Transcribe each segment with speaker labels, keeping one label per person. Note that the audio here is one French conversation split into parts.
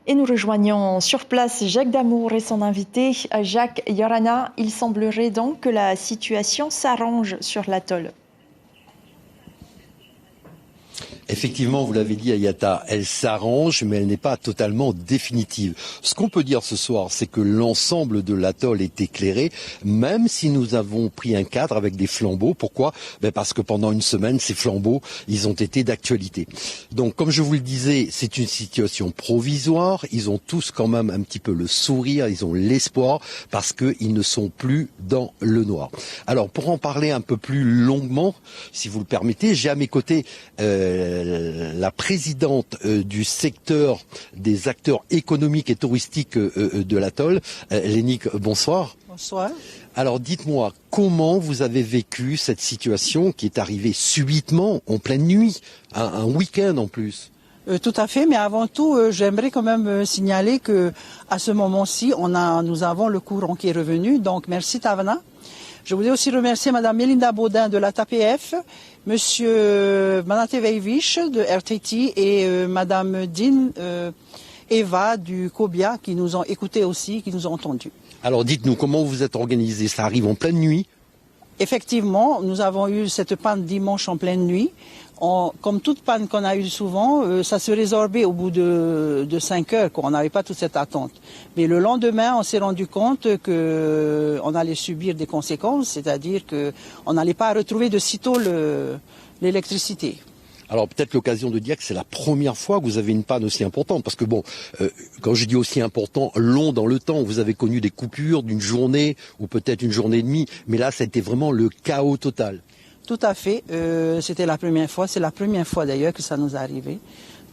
Speaker 1: Et nous rejoignons sur place Jacques Damour et son invité, Jacques Yorana. Il semblerait donc que la situation s'arrange sur l'atoll.
Speaker 2: Effectivement, vous l'avez dit, Ayata, elle s'arrange, mais elle n'est pas totalement définitive. Ce qu'on peut dire ce soir, c'est que l'ensemble de l'atoll est éclairé, même si nous avons pris un cadre avec des flambeaux. Pourquoi ? Parce que pendant une semaine, ces flambeaux, ils ont été d'actualité. Donc, comme je vous le disais, c'est une situation provisoire. Ils ont tous quand même un petit peu le sourire, ils ont l'espoir, parce qu'ils ne sont plus dans le noir. Alors, pour en parler un peu plus longuement, si vous le permettez, j'ai à mes côtés la présidente du secteur des acteurs économiques et touristiques de l'atoll, Lénique, bonsoir.
Speaker 3: Bonsoir.
Speaker 2: Alors dites-moi, comment vous avez vécu cette situation qui est arrivée subitement, en pleine nuit, un week-end en plus ?
Speaker 3: Tout à fait, mais avant tout, j'aimerais quand même signaler que à ce moment-ci, nous avons le courant qui est revenu, donc merci Tavana. Je voulais aussi remercier Madame Melinda Baudin de la TAPF, Monsieur Manate Veivich de RTT et Madame Dean Eva du COBIA qui nous ont écoutés aussi, qui nous ont entendus.
Speaker 2: Alors dites-nous, comment vous êtes organisés ? Ça arrive en pleine nuit ?
Speaker 3: Effectivement, nous avons eu cette panne dimanche en pleine nuit. Comme toute panne qu'on a eue souvent, ça se résorbait au bout de 5 heures, on n'avait pas toute cette attente. Mais le lendemain, on s'est rendu compte qu'on allait subir des conséquences, c'est-à-dire qu'on n'allait pas retrouver de sitôt l'électricité.
Speaker 2: Alors peut-être l'occasion de dire que c'est la première fois que vous avez une panne aussi importante, parce que quand je dis aussi important, long dans le temps, vous avez connu des coupures d'une journée ou peut-être une journée et demie, mais là ça a été vraiment le chaos total.
Speaker 3: Tout à fait, c'était la première fois, c'est la première fois d'ailleurs que ça nous est arrivé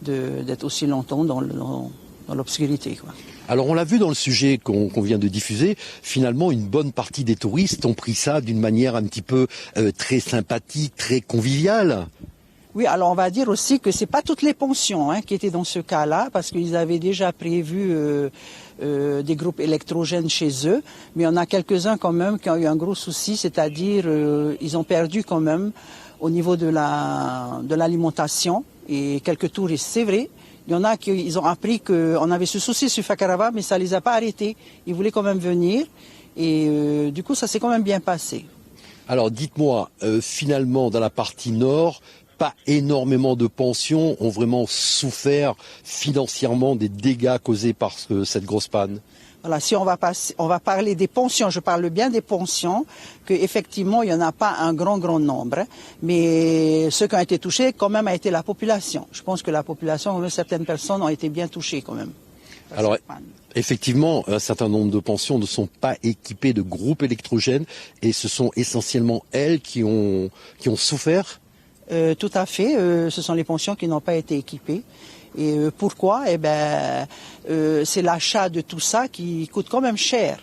Speaker 3: d'être aussi longtemps dans l'obscurité, quoi.
Speaker 2: Alors on l'a vu dans le sujet qu'on vient de diffuser, finalement une bonne partie des touristes ont pris ça d'une manière un petit peu très sympathique, très conviviale.
Speaker 3: Oui, alors on va dire aussi que c'est pas toutes les pensions qui étaient dans ce cas-là, parce qu'ils avaient déjà prévu des groupes électrogènes chez eux, mais il y en a quelques-uns quand même qui ont eu un gros souci, c'est-à-dire ils ont perdu quand même au niveau de l'alimentation et quelques touristes, c'est vrai. Il y en a qui ils ont appris qu'on avait ce souci sur Fakarava, mais ça les a pas arrêtés. Ils voulaient quand même venir et du coup ça s'est quand même bien passé.
Speaker 2: Alors dites-moi, finalement dans la partie nord, pas énormément de pensions ont vraiment souffert financièrement des dégâts causés par cette grosse panne.
Speaker 3: Voilà, si on va parler des pensions, je parle bien des pensions, qu'effectivement il n'y en a pas un grand nombre, mais ceux qui ont été touchés quand même a été la population. Je pense que la population, certaines personnes ont été bien touchées quand même.
Speaker 2: Alors effectivement, un certain nombre de pensions ne sont pas équipées de groupes électrogènes et ce sont essentiellement elles qui ont souffert.
Speaker 3: Tout à fait, ce sont les pensions qui n'ont pas été équipées. Et pourquoi ? C'est l'achat de tout ça qui coûte quand même cher.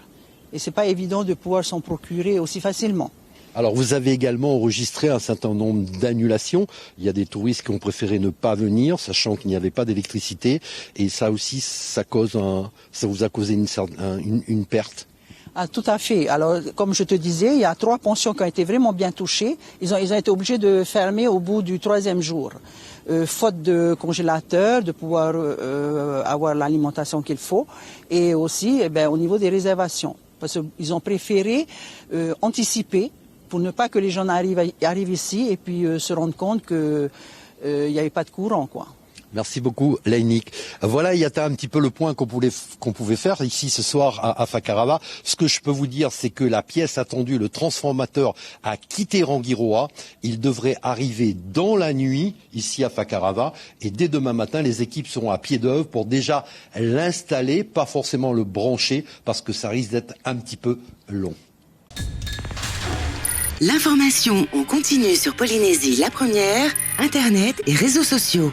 Speaker 3: Et c'est pas évident de pouvoir s'en procurer aussi facilement.
Speaker 2: Alors vous avez également enregistré un certain nombre d'annulations. Il y a des touristes qui ont préféré ne pas venir, sachant qu'il n'y avait pas d'électricité. Et ça aussi, ça vous a causé une perte.
Speaker 3: Ah, tout à fait. Alors, comme je te disais, il y a 3 pensions qui ont été vraiment bien touchées. Ils ont été obligés de fermer au bout du 3e jour. Faute de congélateur, de pouvoir avoir l'alimentation qu'il faut. Et aussi, au niveau des réservations. Parce qu'ils ont préféré anticiper pour ne pas que les gens arrivent ici et puis se rendent compte qu'il n'y avait pas de courant, quoi.
Speaker 2: Merci beaucoup, Lénique. Voilà, il y a un petit peu le point qu'on pouvait faire ici ce soir à Fakarava. Ce que je peux vous dire, c'est que la pièce attendue, le transformateur, a quitté Rangiroa. Il devrait arriver dans la nuit ici à Fakarava. Et dès demain matin, les équipes seront à pied d'œuvre pour déjà l'installer, pas forcément le brancher, parce que ça risque d'être un petit peu long.
Speaker 4: L'information en continu sur Polynésie la première, Internet et réseaux sociaux.